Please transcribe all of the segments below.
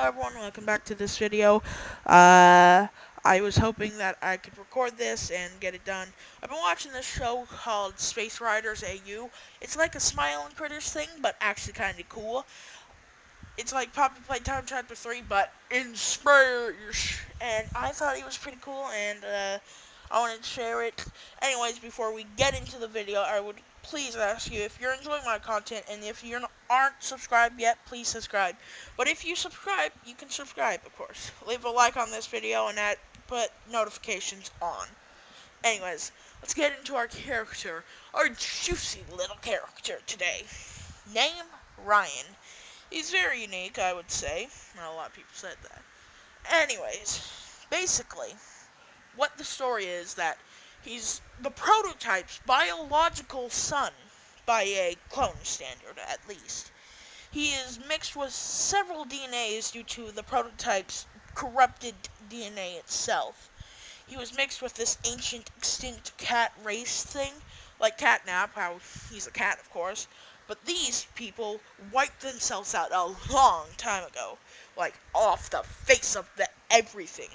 everyone, welcome back to this video. I was hoping that I could record this and get it done. I've been watching this show called Space Riders AU. It's like a Smile and Critters thing, but actually kind of cool. It's like Poppy Playtime Chapter 3, but in space. And I thought it was pretty cool, and I wanted to share it. Anyways, before we get into the video, I would please ask you if you're enjoying my content, and if you aren't subscribed yet, please subscribe. But if you subscribe, you can subscribe, of course. Leave a like on this video, and put notifications on. Anyways, let's get into our character, our juicy little character today. Name, Ryan. He's very unique, I would say. Not a lot of people said that. Anyways, basically, what the story is that he's the prototype's biological son, by a clone standard, at least. He is mixed with several DNAs due to the prototype's corrupted DNA itself. He was mixed with this ancient extinct cat race thing, like Catnap, how he's a cat, of course. But these people wiped themselves out a long time ago, like off the face of everything.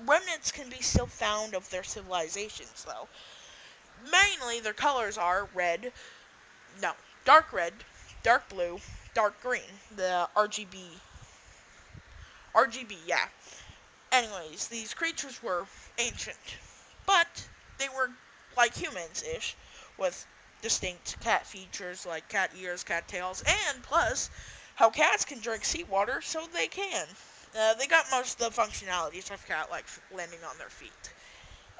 Remnants can be still found of their civilizations, though. Mainly, their colors are dark red, dark blue, dark green, the RGB, yeah. Anyways, these creatures were ancient, but they were like humans-ish, with distinct cat features like cat ears, cat tails, and plus, how cats can drink seawater, so they can. They got most of the functionalities of cat, like landing on their feet.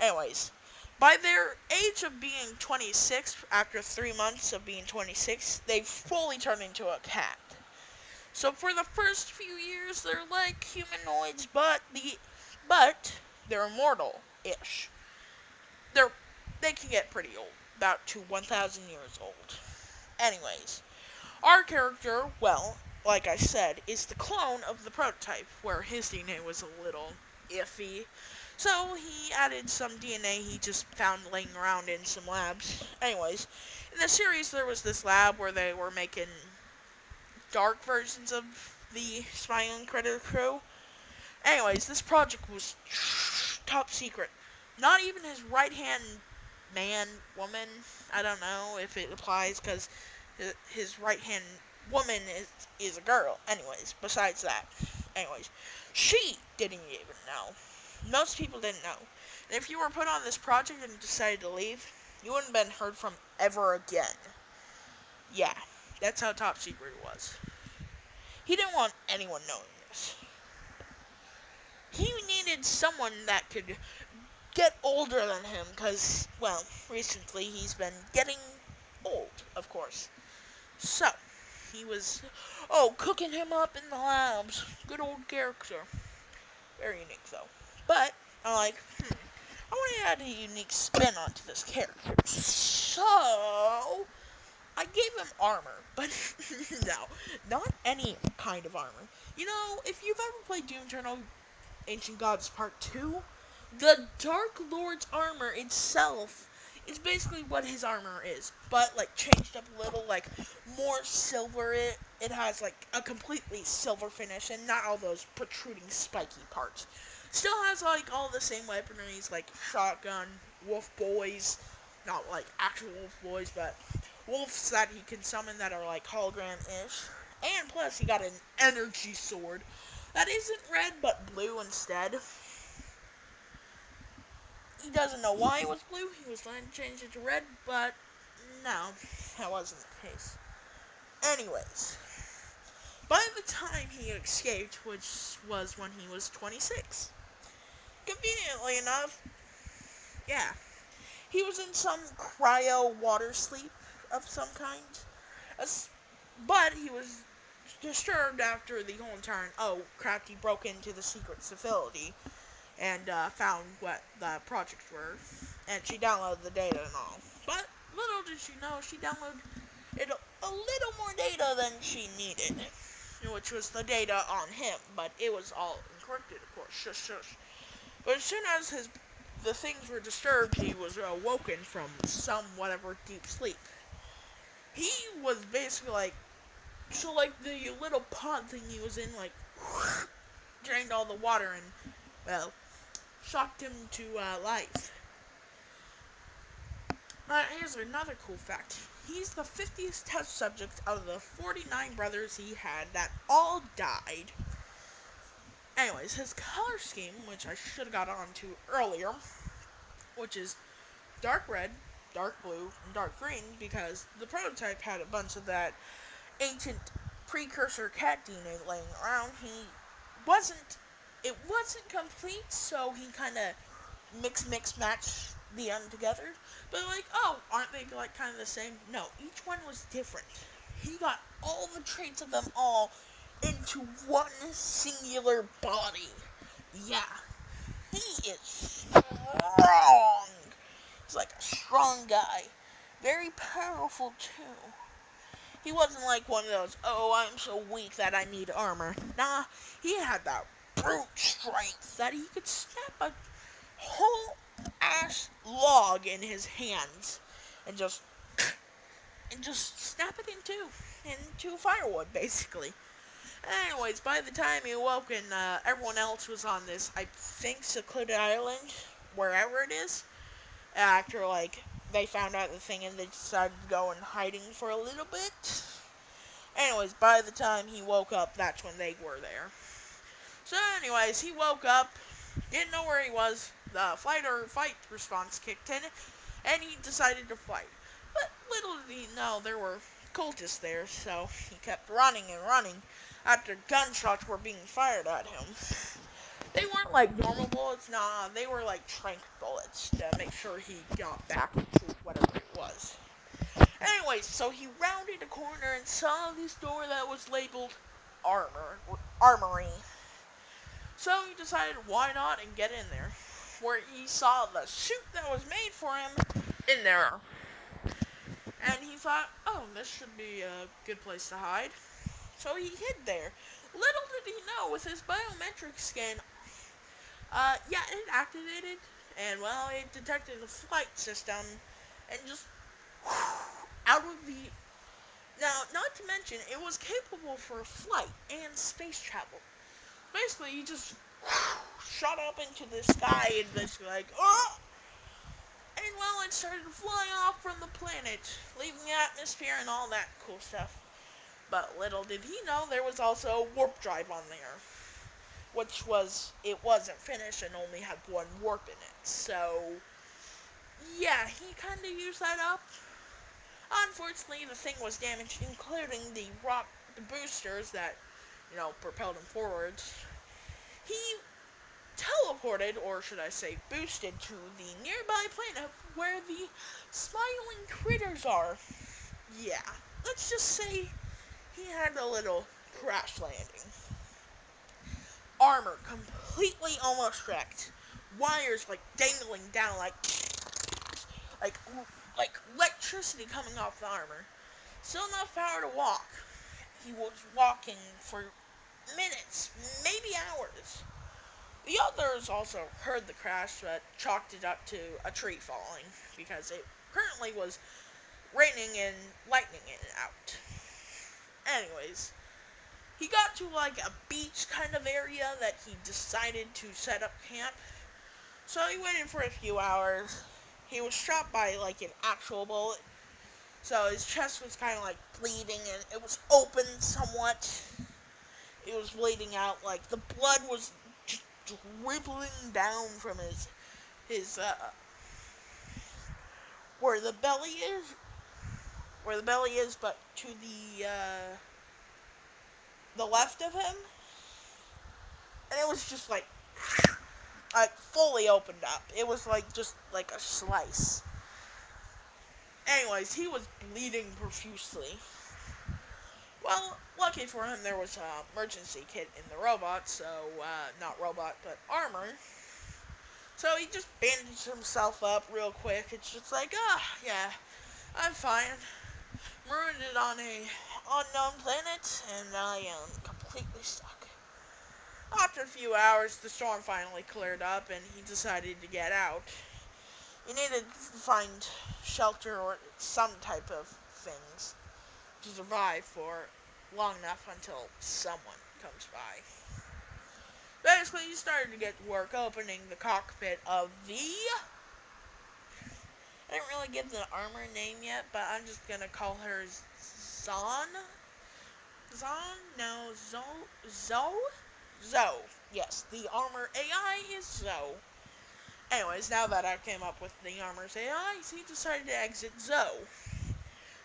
Anyways, by their age of being 26, after 3 months of being 26, they fully turn into a cat. So for the first few years, they're like humanoids, but they're immortal-ish. They can get pretty old, about to 1,000 years old. Anyways, our character, well, like I said, is the clone of the prototype, where his DNA was a little iffy. So he added some DNA he just found laying around in some labs. Anyways, in the series there was this lab where they were making dark versions of the Smile and Critter crew. Anyways, this project was top secret. Not even his right-hand man, woman, I don't know if it applies because his right-hand woman is a girl. Anyways, besides that. Anyways, she didn't even know. Most people didn't know. And if you were put on this project and decided to leave, you wouldn't have been heard from ever again. Yeah, that's how top secret it was. He didn't want anyone knowing this. He needed someone that could get older than him, because, well, recently he's been getting old, of course. So, he was, cooking him up in the labs. Good old character. Very unique, though. But, I'm like, I want to add a unique spin onto this character. So, I gave him armor, but no, not any kind of armor. You know, if you've ever played Doom Eternal Ancient Gods Part 2, the Dark Lord's armor itself is basically what his armor is, but, like, changed up a little, like, more silver. It has, like, a completely silver finish, and not all those protruding spiky parts. Still has, like, all the same weaponries, like shotgun, wolf boys, not, like, actual wolf boys, but wolves that he can summon that are, like, hologram-ish. And plus, he got an energy sword that isn't red, but blue instead. He doesn't know why it was blue. He was trying to change it to red, but no, that wasn't the case. Anyways, by the time he escaped, which was when he was 26, conveniently enough, yeah, he was in some cryo water sleep of some kind. But he was disturbed after the whole entire, Crafty broke into the secret facility and found what the projects were, and she downloaded the data and all. But little did she know, she downloaded a little more data than she needed, which was the data on him, but it was all encrypted, of course, shush. But as soon as the things were disturbed, he was awoken from some whatever deep sleep. He was basically like, so like the little pod thing he was in, like, drained all the water and, well, shocked him to life. Here's another cool fact. He's the 50th test subject out of the 49 brothers he had that all died. Anyways, his color scheme, which I should have got on to earlier, which is dark red, dark blue, and dark green, because the prototype had a bunch of that ancient precursor cat DNA laying around. It wasn't complete, so he kind of match the end together. But like, oh, aren't they like kind of the same? No, each one was different. He got all the traits of them all into one singular body. Yeah, he is strong. He's like a strong guy. Very powerful too. He wasn't like one of those, oh, I'm so weak that I need armor. Nah, he had that brute strength that he could snap a whole ass log in his hands and just snap it into firewood, basically. Anyways, by the time he awoke and everyone else was on this, I think, secluded island, wherever it is, after like they found out the thing and they decided to go in hiding for a little bit. Anyways, by the time he woke up, that's when they were there. So anyways, he woke up, didn't know where he was, the flight or fight response kicked in, and he decided to fight. But little did he know there were cultists there, so he kept running and running after gunshots were being fired at him. They weren't like normal bullets, nah, they were like trank bullets to make sure he got back to whatever it was. Anyways, so he rounded a corner and saw this door that was labeled armory. So he decided why not and get in there, where he saw the suit that was made for him in there. And he thought, oh, this should be a good place to hide. So he hid there. Little did he know, with his biometric scan, it activated, and well, it detected the flight system, and just out of the... Now, not to mention, it was capable for flight and space travel. Basically, he just shot up into the sky and just like, oh! And well, it started to fly off from the planet, leaving the atmosphere and all that cool stuff. But little did he know there was also a warp drive on there, it wasn't finished and only had one warp in it. So, yeah, he kind of used that up. Unfortunately, the thing was damaged, including the boosters that, propelled him forwards. He teleported, or should I say boosted, to the nearby planet where the smiling critters are. Yeah, let's just say he had a little crash landing. Armor completely almost wrecked. Wires like dangling down like electricity coming off the armor. Still enough power to walk. He was walking for minutes, maybe hours. The others also heard the crash, but chalked it up to a tree falling, because it currently was raining and lightning in and out. Anyways, he got to like a beach kind of area that he decided to set up camp. So he waited for a few hours. He was shot by like an actual bullet. So his chest was kind of like bleeding and it was open somewhat. It was bleeding out, like the blood was just dribbling down from his where the belly is, but to the left of him, and it was just like fully opened up. It was like just like a slice. Anyways, he was bleeding profusely. Well, lucky for him, there was an emergency kit in the robot, so, not robot, but armor. So he just bandaged himself up real quick. It's just like, yeah, I'm fine. Marooned on a unknown planet, and I am completely stuck. After a few hours, the storm finally cleared up, and he decided to get out. He needed to find shelter or some type of things to survive for long enough until someone comes by. Basically, he started to get to work opening the cockpit of the... I didn't really give the armor name yet, but I'm just gonna call her Zon? Zon? No, Zoe? Zoe. Yes, the armor AI is Zoe. Anyways, now that I came up with the armor's AI, he decided to exit Zoe,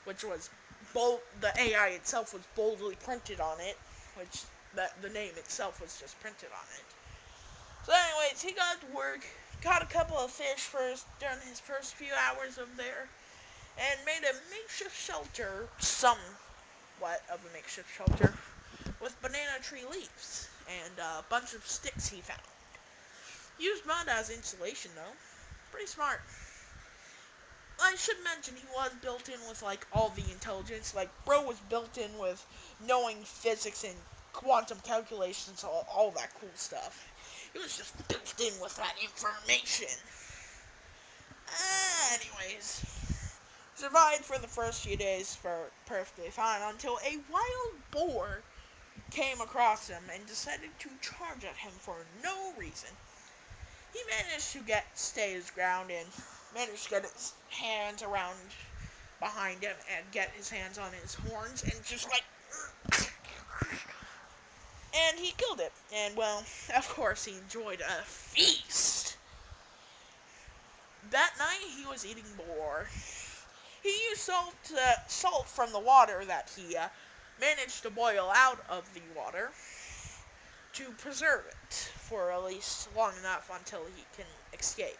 which was the AI itself was boldly printed on it, which the name itself was just printed on it. So anyways, he got to work, caught a couple of fish during his first few hours of there, and made a makeshift shelter, somewhat of a makeshift shelter, with banana tree leaves and a bunch of sticks he found. Used mud as insulation though. Pretty smart. I should mention he was built in with like all the intelligence. Like bro was built in with knowing physics and quantum calculations, all that cool stuff. He was just built in with that information. Anyways, survived for the first few days perfectly fine until a wild boar came across him and decided to charge at him for no reason. He managed to stay his ground and managed to get his hands around behind him and get his hands on his horns and just like... And he killed it. And, well, of course he enjoyed a feast. That night he was eating boar. He used salt from the water that he managed to boil out of the water to preserve it for at least long enough until he can escape.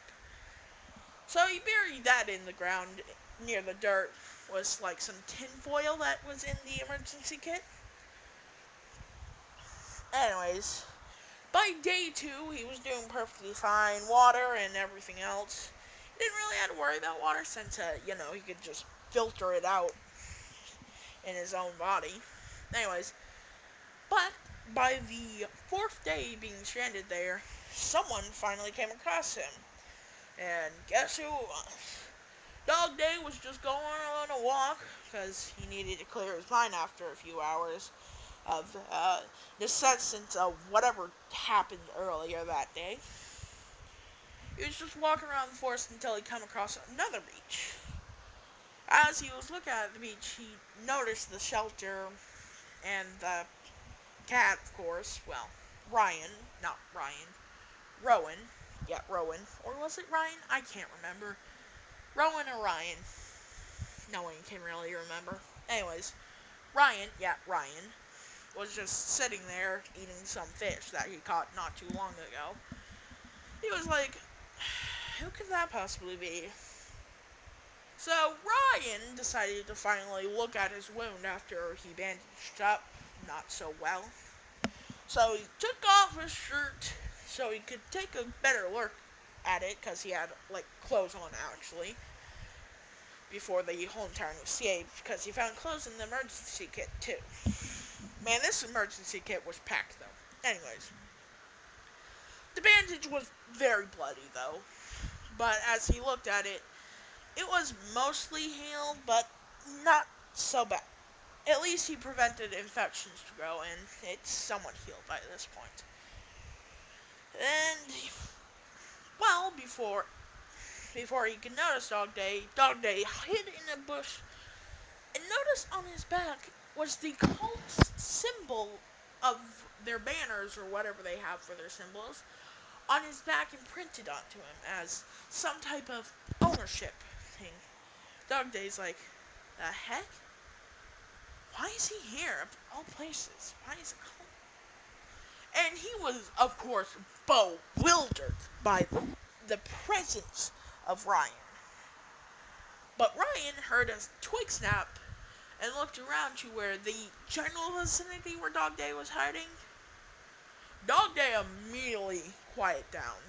So he buried that in the ground near the dirt with like some tin foil that was in the emergency kit. Anyways, by day 2 he was doing perfectly fine, water and everything else. He didn't really have to worry about water since, he could just filter it out in his own body. Anyways, but by the 4th day being stranded there, someone finally came across him. And guess who it was? Dog Day was just going on a walk because he needed to clear his mind after a few hours of the substance of whatever happened earlier that day. He was just walking around the forest until he came across another beach. As he was looking at the beach, he noticed the shelter and the cat, of course. Well, Ryan, not Ryan. Rowan. Yeah, Rowan. Or was it Ryan? I can't remember. Rowan or Ryan. No one can really remember. Anyways, Ryan was just sitting there eating some fish that he caught not too long ago. He was like, who could that possibly be? So Ryan decided to finally look at his wound after he bandaged up not so well. So he took off his shirt so he could take a better look at it, because he had like clothes on actually before the whole entire escape, because he found clothes in the emergency kit too. Man, this emergency kit was packed though. Anyways, the bandage was very bloody though, but as he looked at it, it was mostly healed, but not so bad. At least he prevented infections to grow, and it's somewhat healed by this point. And, well, before he could notice Dog Day hid in a bush, and noticed on his back was the cult's symbol of their banners, or whatever they have for their symbols, on his back imprinted onto him as some type of ownership thing. Dog Day's like, the heck? Why is he here, of all places? Why is it cult? And he was, of course, bewildered by the presence of Ryan. But Ryan heard a twig snap and looked around to where the general vicinity where Dog Day was hiding. Dog Day immediately quieted down.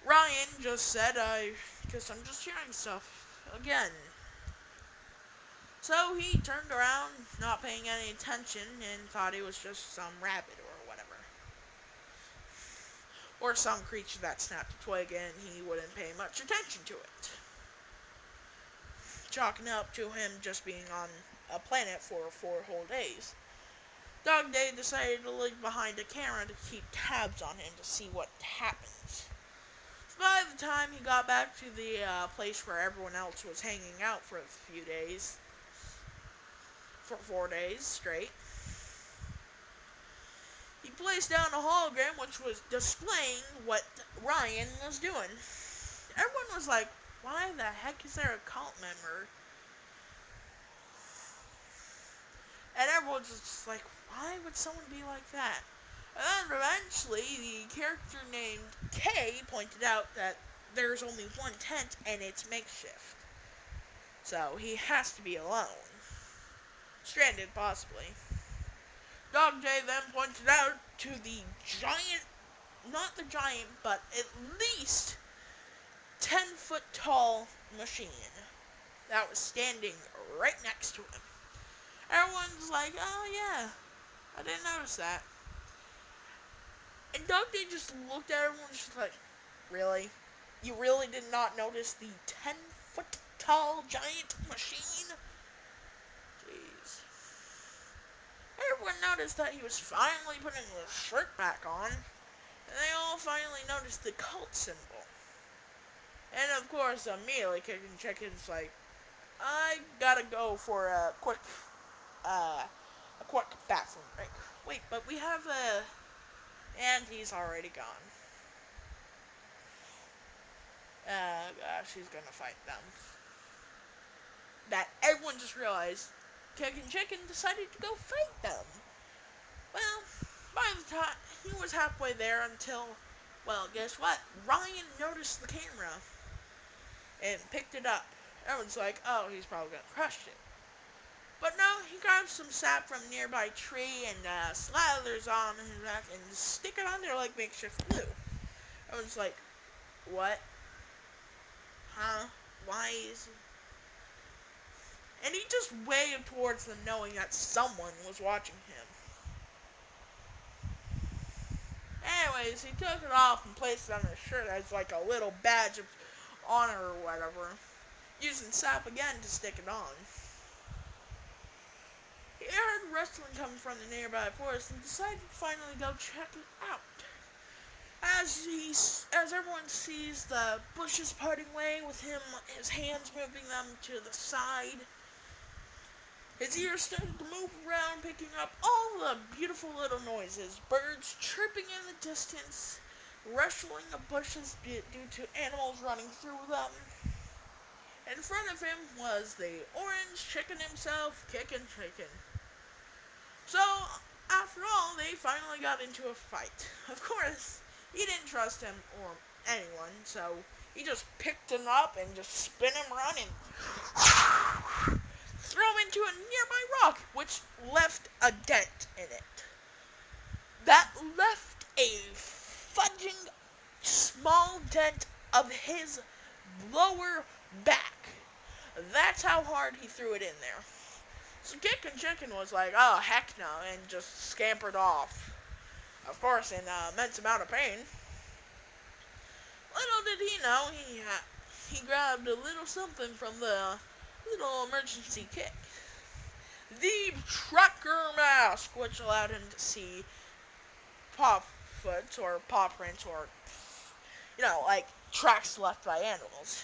Ryan just said, I guess I'm just hearing stuff again. So he turned around, not paying any attention, and thought it was just some rabbit or whatever. Or some creature that snapped a twig and he wouldn't pay much attention to it. Chalking up to him just being on a planet for 4 whole days. Dog Day decided to look behind the camera to keep tabs on him to see what happens. By the time he got back to the place where everyone else was hanging out for a few days, for 4 days straight, he placed down a hologram which was displaying what Ryan was doing. Everyone was like, why the heck is there a cult member? And everyone's just like, why would someone be like that? And then eventually, the character named Kay pointed out that there's only one tent and it's makeshift. So he has to be alone. Stranded, possibly. Dog Day then pointed out to the giant, not the giant, but at least 10-foot tall machine that was standing right next to him. Everyone's like, oh yeah, I didn't notice that. And Dog Day just looked at everyone and was just like, really? You really did not notice the 10-foot tall giant machine? Jeez. Everyone noticed that he was finally putting his shirt back on, and they all finally noticed the cult symbol. And of course, immediately Kicking Chicken's like, I gotta go for a quick bathroom break. Wait, but we have and he's already gone. Gosh, he's gonna fight them. That everyone just realized Kicking Chicken decided to go fight them. Well, by the time he was halfway there until, well, guess what? Ryan noticed the camera and picked it up. Everyone's like, oh, he's probably gonna crush it. But no, he grabs some sap from a nearby tree and slathers on his back and stick it on there like makeshift glue. Everyone's like, what? Huh? Why is he? And he just waved towards them knowing that someone was watching him. Anyways, he took it off and placed it on his shirt as like a little badge of honor or whatever, using sap again to stick it on. He heard rustling coming from the nearby forest and decided to finally go check it out. As everyone sees the bushes parting way with him, his hands moving them to the side, his ears started to move around, picking up all the beautiful little noises. Birds chirping in the distance, rustling of bushes due to animals running through them. In front of him was the orange chicken himself, Kicking Chicken. So, after all, they finally got into a fight. Of course, he didn't trust him or anyone, so he just picked him up and just spin him around and throw him into a nearby rock, which left a dent in it. That left a fudging small dent of his lower back. That's how hard he threw it in there. So Kicking Chicken was like, oh, heck no, and just scampered off. Of course, in an immense amount of pain. Little did he know, he grabbed a little something from the little emergency kit. The trucker mask, which allowed him to see paw foots or paw prints or, like tracks left by animals.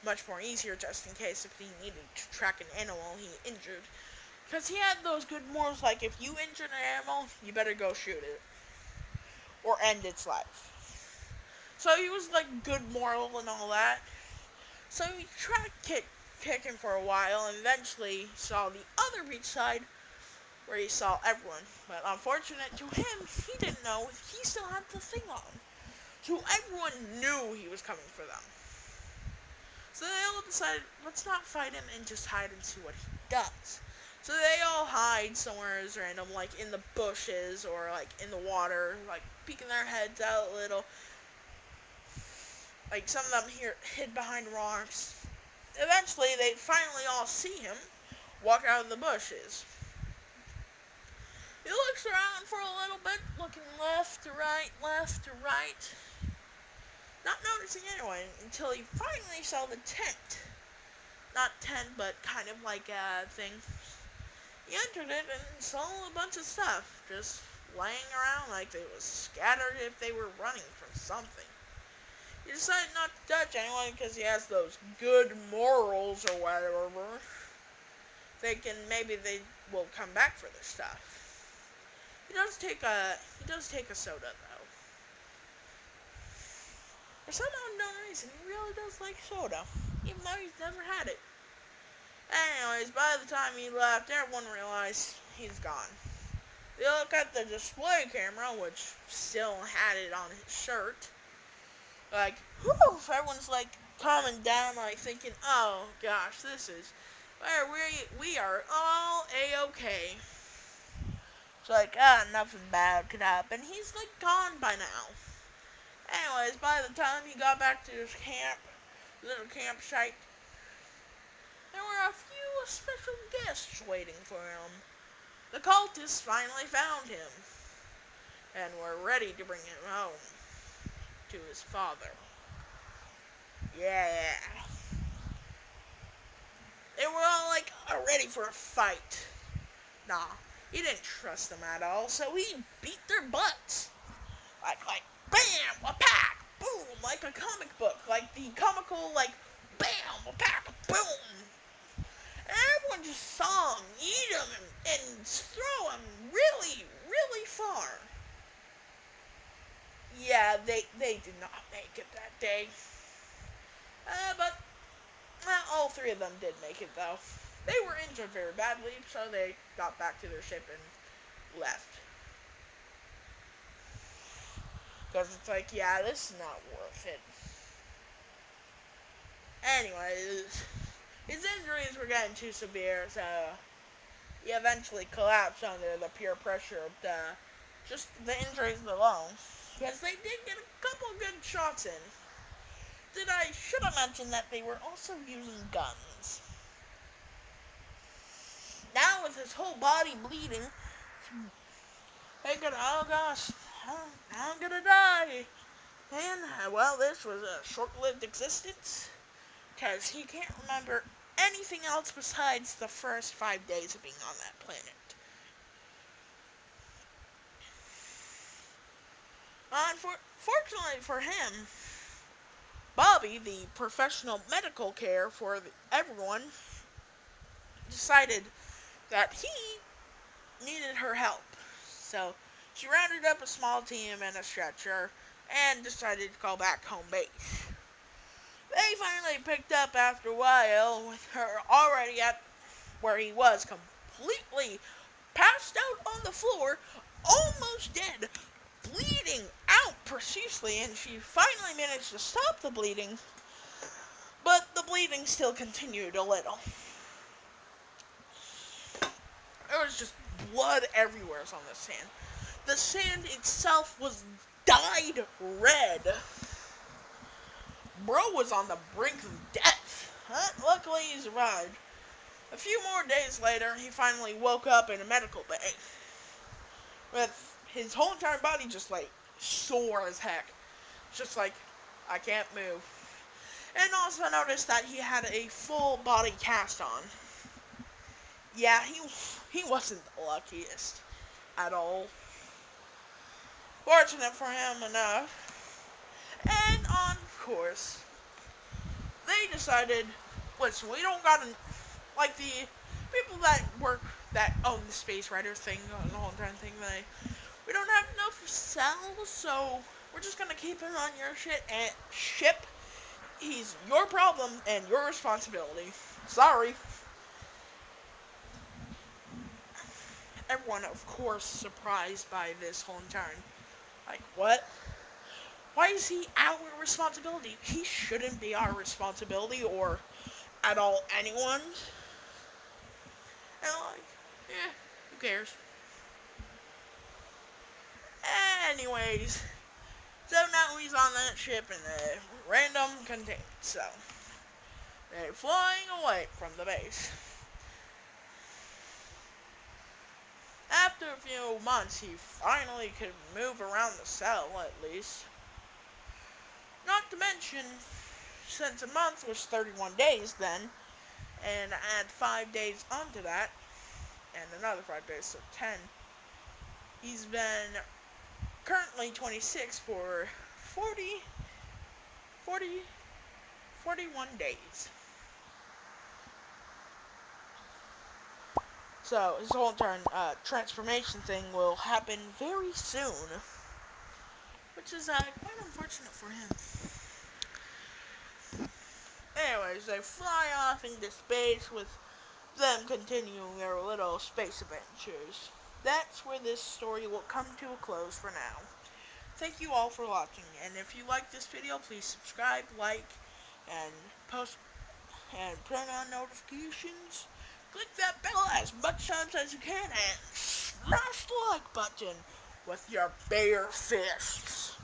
Much more easier just in case if he needed to track an animal he injured. Because he had those good morals like if you injured an animal, you better go shoot it. Or end its life. So he was like good moral and all that. So he tracked Kicking for a while and eventually saw the other beach side where he saw everyone. But unfortunate to him, he didn't know he still had the thing on. So everyone knew he was coming for them. So they all decided, let's not fight him and just hide and see what he does. So they all hide somewhere as random, like in the bushes or like in the water, like peeking their heads out a little. Like some of them hid behind rocks. Eventually, they finally all see him walk out of the bushes. He looks around for a little bit, looking left to right, not noticing anyone until he finally saw the tent. Not tent, but kind of like a thing. He entered it and saw a bunch of stuff just laying around like they was scattered if they were running from something. He decided not to touch anyone because he has those good morals or whatever, thinking maybe they will come back for their stuff. He does take a soda though. For some unknown reason, he really does like soda, even though he's never had it. Anyways, by the time he left, everyone realized he's gone. They look at the display camera, which still had it on his shirt. Like, whew, everyone's like calming down, like thinking, oh gosh, this is where we are all a-okay. It's like, nothing bad could happen. He's like gone by now. Anyways, by the time he got back to his little campsite, there were a few special guests waiting for him. The cultists finally found him, and were ready to bring him home to his father. Yeah. They were all like ready for a fight. Nah, he didn't trust them at all, so he beat their butts. Like, bam, a pack, boom, like a comic book, like the comical, like, bam, a pack, boom. And everyone just saw him eat him and throw him really, really far. Yeah, they did not make it that day. But all three of them did make it, though. They were injured very badly, so they got back to their ship and left. Because it's like, yeah, this is not worth it. Anyways, his injuries were getting too severe, so he eventually collapsed under the pure pressure of just the injuries alone. Because they did get a couple good shots in. I should have mentioned that they were also using guns. Now with his whole body bleeding, thinking, oh gosh, I'm gonna die. And, well, this was a short-lived existence, because he can't remember anything else besides the first 5 days of being on that planet. Unfortunately for him, Bobby, the professional medical care for everyone, decided that he needed her help. So she rounded up a small team and a stretcher and decided to call back home base. They finally picked up after a while with her already at where he was, completely passed out on the floor, almost dead, bleeding out profusely, and she finally managed to stop the bleeding, but the bleeding still continued a little. There was just blood everywhere on the sand. The sand itself was dyed red. Bro was on the brink of death. Luckily, he survived. A few more days later, he finally woke up in a medical bay with his whole entire body just like sore as heck. Just like, I can't move. And also noticed that he had a full body cast on. Yeah, he wasn't the luckiest at all. Fortunate for him enough. And of course, they decided, listen, we don't gotta, like the people that own the Space Rider thing, the whole entire thing, we don't have enough cells, so we're just gonna keep him on your ship. He's your problem and your responsibility. Sorry. Everyone, of course, surprised by this whole entire, like, what? Why is he our responsibility? He shouldn't be our responsibility, or at all anyone's. And like, who cares? Anyways, so now he's on that ship in a random containment cell. They're flying away from the base. After a few months, he finally could move around the cell, at least. Not to mention, since a month was 31 days then, and add 5 days onto that, and another 5 days, so 10. He's been currently 26 for 40, 40, 41 days. So his whole entire transformation thing will happen very soon, which is quite unfortunate for him. Anyways, they fly off into space with them continuing their little space adventures. That's where this story will come to a close for now. Thank you all for watching, and if you like this video, please subscribe, like, and post, and turn on notifications. Click that bell as much times as you can, and smash the like button with your bare fists.